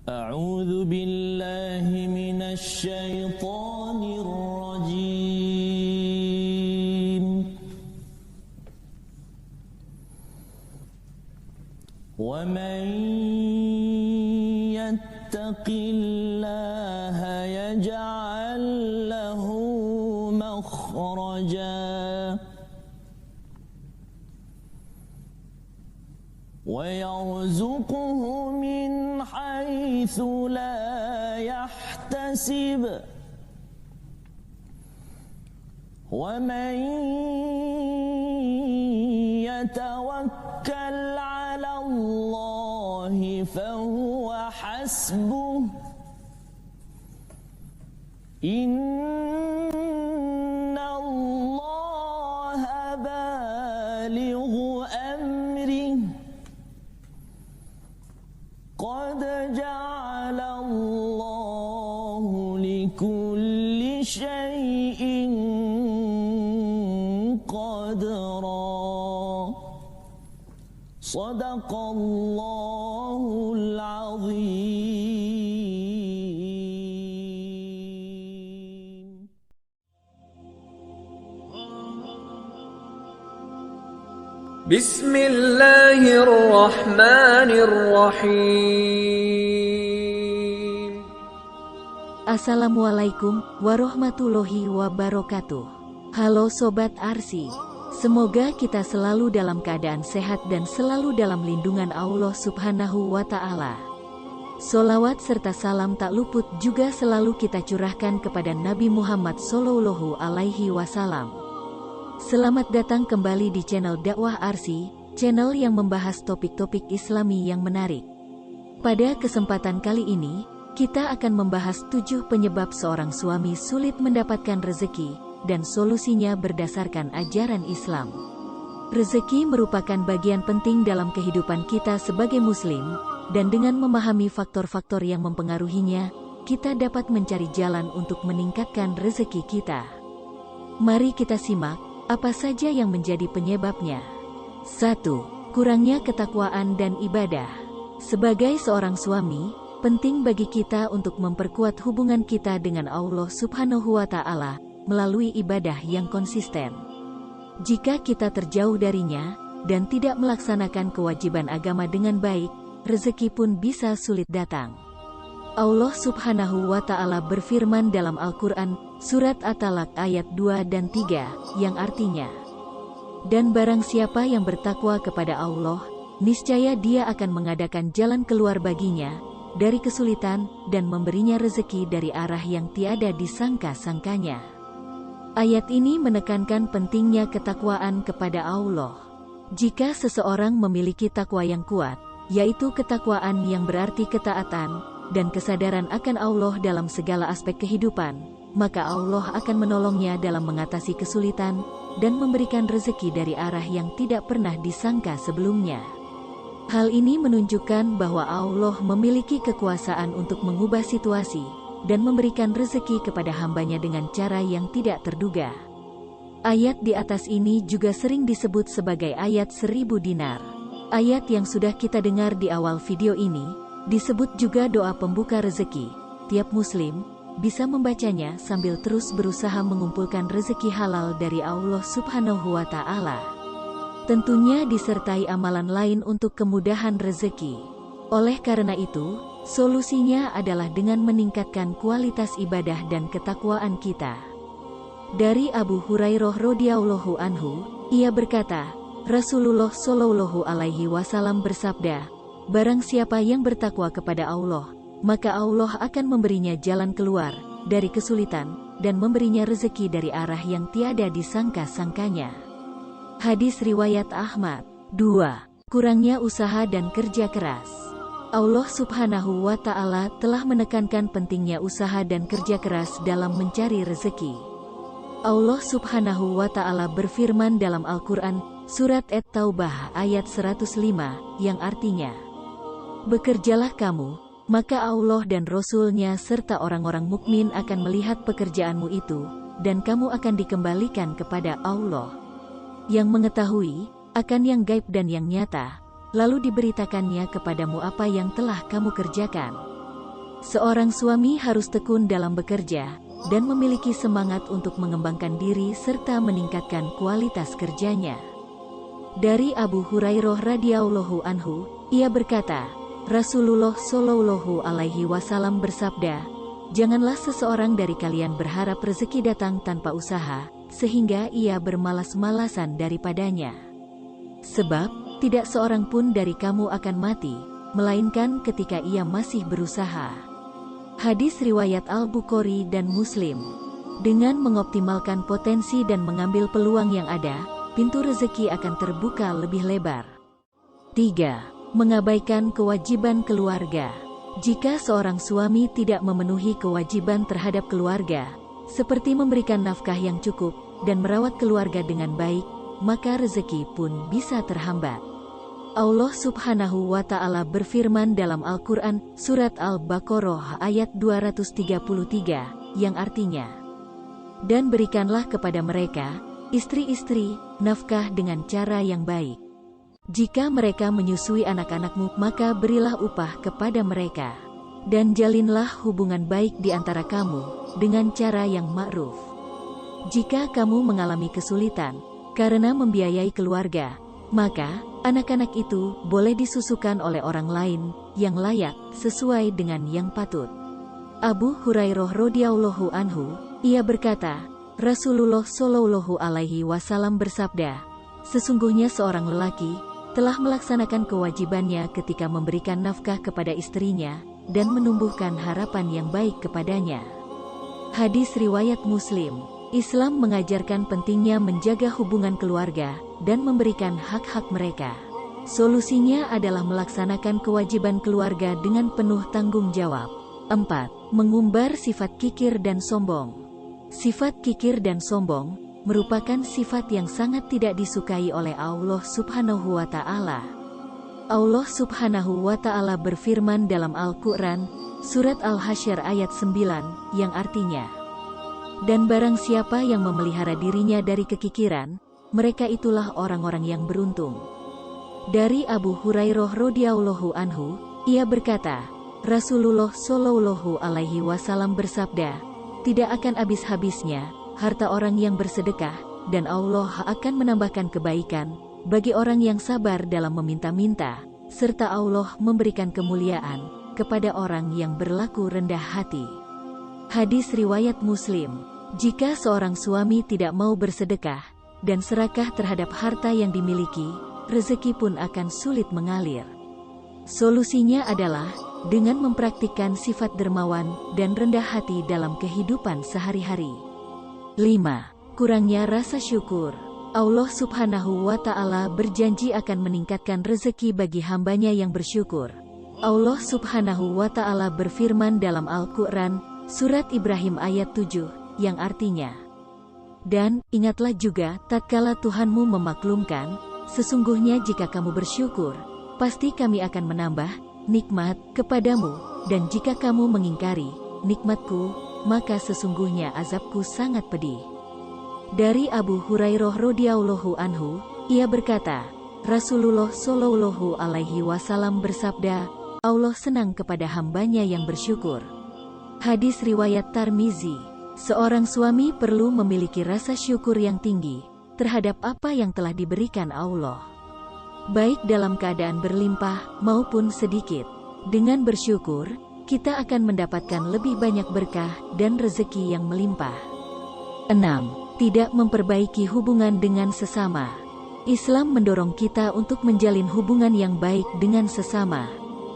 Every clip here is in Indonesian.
أعوذ بالله من الشيطان الرجيم ومن يتق الله يجعل له مخرجا ويرزقه من حيث لا يحتسب ومن يتوكل على الله فهو حسبه إن الله بالغ أمره قد جعل الله لكل شيء قدرا صدق الله العظيم. بسم الله الرحمن الرحيم. Assalamualaikum warahmatullahi wabarakatuh. Halo Sobat Arsi, semoga kita selalu dalam keadaan sehat dan selalu dalam lindungan Allah Subhanahu wa Ta'ala. Solawat serta salam tak luput juga selalu kita curahkan kepada Nabi Muhammad Sallallahu Alaihi Wasallam. Selamat datang kembali di channel Dakwah Arsi, channel yang membahas topik-topik Islami yang menarik. Pada kesempatan kali ini, kita akan membahas 7 penyebab seorang suami sulit mendapatkan rezeki, dan solusinya berdasarkan ajaran Islam. Rezeki merupakan bagian penting dalam kehidupan kita sebagai muslim, dan dengan memahami faktor-faktor yang mempengaruhinya, kita dapat mencari jalan untuk meningkatkan rezeki kita. Mari kita simak apa saja yang menjadi penyebabnya. 1. Kurangnya ketakwaan dan ibadah. Sebagai seorang suami, penting bagi kita untuk memperkuat hubungan kita dengan Allah Subhanahu wa Ta'ala melalui ibadah yang konsisten. Jika kita terjauh darinya dan tidak melaksanakan kewajiban agama dengan baik, rezeki pun bisa sulit datang. Allah Subhanahu wa Ta'ala berfirman dalam Al-Quran, Surat At-Talaq ayat 2 dan 3, yang artinya, "Dan barang siapa yang bertakwa kepada Allah, niscaya Dia akan mengadakan jalan keluar baginya dari kesulitan dan memberinya rezeki dari arah yang tiada disangka-sangkanya." Ayat ini menekankan pentingnya ketakwaan kepada Allah. Jika seseorang memiliki takwa yang kuat, yaitu ketakwaan yang berarti ketaatan dan kesadaran akan Allah dalam segala aspek kehidupan, maka Allah akan menolongnya dalam mengatasi kesulitan dan memberikan rezeki dari arah yang tidak pernah disangka sebelumnya. Hal ini menunjukkan bahwa Allah memiliki kekuasaan untuk mengubah situasi dan memberikan rezeki kepada hambanya dengan cara yang tidak terduga. Ayat di atas ini juga sering disebut sebagai ayat 1000 dinar. Ayat yang sudah kita dengar di awal video ini disebut juga doa pembuka rezeki. Tiap muslim bisa membacanya sambil terus berusaha mengumpulkan rezeki halal dari Allah Subhanahu wa Ta'ala. Tentunya disertai amalan lain untuk kemudahan rezeki. Oleh karena itu, solusinya adalah dengan meningkatkan kualitas ibadah dan ketakwaan kita. Dari Abu Hurairah radhiyallahu anhu, ia berkata, Rasulullah Shallallahu Alaihi Wasallam bersabda, "Barang siapa yang bertakwa kepada Allah, maka Allah akan memberinya jalan keluar dari kesulitan dan memberinya rezeki dari arah yang tiada disangka-sangkanya." Hadis riwayat Ahmad. 2. Kurangnya usaha dan kerja keras. Allah Subhanahu wa Ta'ala telah menekankan pentingnya usaha dan kerja keras dalam mencari rezeki. Allah Subhanahu wa Ta'ala berfirman dalam Al-Quran, Surat At-Taubah ayat 105, yang artinya, "Bekerjalah kamu, maka Allah dan Rasul-Nya serta orang-orang mukmin akan melihat pekerjaanmu itu, dan kamu akan dikembalikan kepada Allah, yang mengetahui akan yang gaib dan yang nyata, lalu diberitakannya kepadamu apa yang telah kamu kerjakan." Seorang suami harus tekun dalam bekerja dan memiliki semangat untuk mengembangkan diri serta meningkatkan kualitas kerjanya. Dari Abu Hurairah radhiyallahu anhu, ia berkata, Rasulullah shallallahu alaihi wasallam bersabda, "Janganlah seseorang dari kalian berharap rezeki datang tanpa usaha, sehingga ia bermalas-malasan daripadanya. Sebab tidak seorang pun dari kamu akan mati, melainkan ketika ia masih berusaha." Hadis riwayat Al-Bukhari dan Muslim. Dengan mengoptimalkan potensi dan mengambil peluang yang ada, pintu rezeki akan terbuka lebih lebar. 3. Mengabaikan kewajiban keluarga. Jika seorang suami tidak memenuhi kewajiban terhadap keluarga, seperti memberikan nafkah yang cukup dan merawat keluarga dengan baik, maka rezeki pun bisa terhambat. Allah Subhanahu wa Ta'ala berfirman dalam Al-Quran, Surat Al-Baqarah ayat 233, yang artinya, "Dan berikanlah kepada mereka, istri-istri, nafkah dengan cara yang baik. Jika mereka menyusui anak-anakmu, maka berilah upah kepada mereka. Dan jalinlah hubungan baik di antara kamu, dengan cara yang ma'ruf. Jika kamu mengalami kesulitan karena membiayai keluarga, maka anak-anak itu boleh disusukan oleh orang lain yang layak sesuai dengan yang patut." Abu Hurairah radhiyallahu anhu, ia berkata, Rasulullah shallallahu alaihi wasallam bersabda, "Sesungguhnya seorang lelaki telah melaksanakan kewajibannya ketika memberikan nafkah kepada istrinya dan menumbuhkan harapan yang baik kepadanya." Hadis riwayat Muslim. Islam mengajarkan pentingnya menjaga hubungan keluarga dan memberikan hak-hak mereka. Solusinya adalah melaksanakan kewajiban keluarga dengan penuh tanggung jawab. 4. Mengumbar sifat kikir dan sombong. Sifat kikir dan sombong merupakan sifat yang sangat tidak disukai oleh Allah Subhanahu wa Ta'ala. Allah Subhanahu wa Ta'ala berfirman dalam Al-Quran, Surat Al-Hasyr ayat 9, yang artinya, "Dan barang siapa yang memelihara dirinya dari kekikiran, mereka itulah orang-orang yang beruntung." Dari Abu Hurairah radhiyallahu anhu, ia berkata, Rasulullah shallallahu alaihi wasallam bersabda, "Tidak akan habis-habisnya harta orang yang bersedekah, dan Allah akan menambahkan kebaikan bagi orang yang sabar dalam meminta-minta, serta Allah memberikan kemuliaan kepada orang yang berlaku rendah hati." Hadis riwayat Muslim. Jika seorang suami tidak mau bersedekah dan serakah terhadap harta yang dimiliki, rezeki pun akan sulit mengalir. Solusinya adalah dengan mempraktikkan sifat dermawan dan rendah hati dalam kehidupan sehari-hari. 5. Kurangnya rasa syukur. Allah Subhanahu wa Ta'ala berjanji akan meningkatkan rezeki bagi hambanya yang bersyukur. Allah Subhanahu wa Ta'ala berfirman dalam Al-Quran, Surat Ibrahim ayat 7, yang artinya, "Dan ingatlah juga tatkala Tuhanmu memaklumkan, sesungguhnya jika kamu bersyukur, pasti kami akan menambah nikmat kepadamu, dan jika kamu mengingkari nikmatku, maka sesungguhnya azabku sangat pedih." Dari Abu Hurairah radhiyallahu anhu, ia berkata, Rasulullah shallallahu alaihi wasallam bersabda, "Allah senang kepada hambanya yang bersyukur." Hadis riwayat Tirmizi. Seorang suami perlu memiliki rasa syukur yang tinggi terhadap apa yang telah diberikan Allah, baik dalam keadaan berlimpah maupun sedikit. Dengan bersyukur, kita akan mendapatkan lebih banyak berkah dan rezeki yang melimpah. 6. Tidak memperbaiki hubungan dengan sesama. Islam mendorong kita untuk menjalin hubungan yang baik dengan sesama.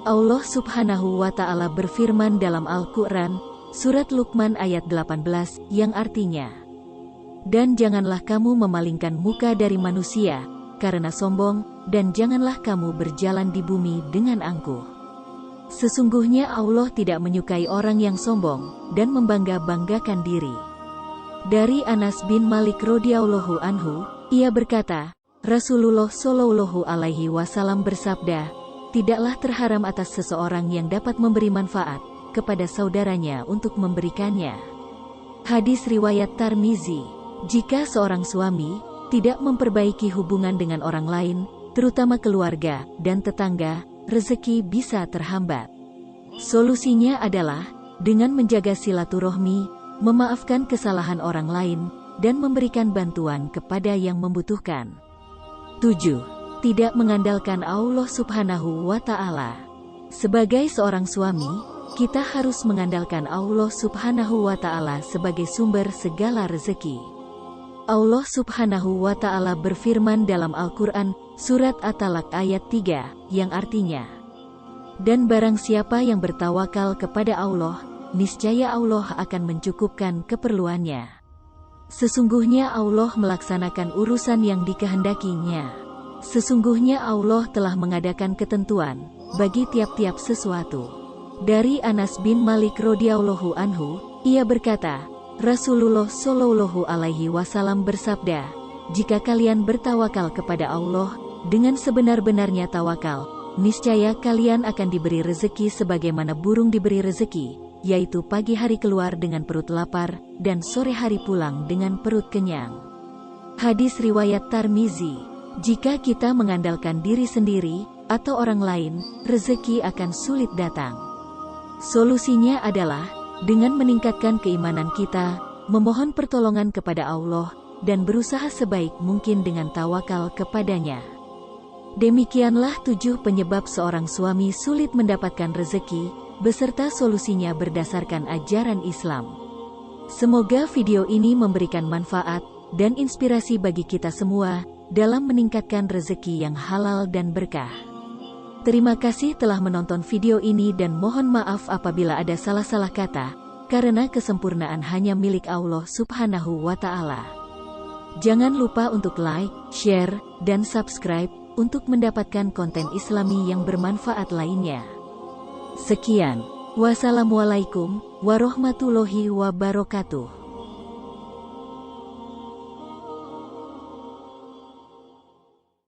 Allah Subhanahu wa Ta'ala berfirman dalam Al-Quran, Surat Luqman ayat 18, yang artinya, "Dan janganlah kamu memalingkan muka dari manusia karena sombong, dan janganlah kamu berjalan di bumi dengan angkuh. Sesungguhnya Allah tidak menyukai orang yang sombong dan membangga-banggakan diri." Dari Anas bin Malik radhiyallahu anhu, ia berkata, Rasulullah shallallahu alaihi wasallam bersabda, "Tidaklah terharam atas seseorang yang dapat memberi manfaat kepada saudaranya untuk memberikannya." Hadis riwayat Tirmizi. Jika seorang suami tidak memperbaiki hubungan dengan orang lain, terutama keluarga dan tetangga, rezeki bisa terhambat. Solusinya adalah dengan menjaga silaturahmi, memaafkan kesalahan orang lain, dan memberikan bantuan kepada yang membutuhkan. 7. Tidak mengandalkan Allah Subhanahu wa Ta'ala. Sebagai seorang suami, kita harus mengandalkan Allah Subhanahu wa Ta'ala sebagai sumber segala rezeki. Allah Subhanahu wa Ta'ala berfirman dalam Al-Quran, Surat At-Talaq ayat 3, yang artinya, "Dan barang siapa yang bertawakal kepada Allah, niscaya Allah akan mencukupkan keperluannya. Sesungguhnya Allah melaksanakan urusan yang dikehendakinya. Sesungguhnya Allah telah mengadakan ketentuan bagi tiap-tiap sesuatu." Dari Anas bin Malik radhiyallahu anhu, ia berkata, Rasulullah Shallallahu alaihi wasallam bersabda, "Jika kalian bertawakal kepada Allah dengan sebenar-benarnya tawakal, niscaya kalian akan diberi rezeki sebagaimana burung diberi rezeki, yaitu pagi hari keluar dengan perut lapar dan sore hari pulang dengan perut kenyang." Hadis riwayat Tirmizi. Jika kita mengandalkan diri sendiri atau orang lain, rezeki akan sulit datang. Solusinya adalah dengan meningkatkan keimanan kita, memohon pertolongan kepada Allah, dan berusaha sebaik mungkin dengan tawakal kepadanya. Demikianlah 7 penyebab seorang suami sulit mendapatkan rezeki, beserta solusinya berdasarkan ajaran Islam. Semoga video ini memberikan manfaat dan inspirasi bagi kita semua dalam meningkatkan rezeki yang halal dan berkah. Terima kasih telah menonton video ini dan mohon maaf apabila ada salah-salah kata, karena kesempurnaan hanya milik Allah Subhanahu wa Ta'ala. Jangan lupa untuk like, share, dan subscribe untuk mendapatkan konten Islami yang bermanfaat lainnya. Sekian, wassalamualaikum warahmatullahi wabarakatuh.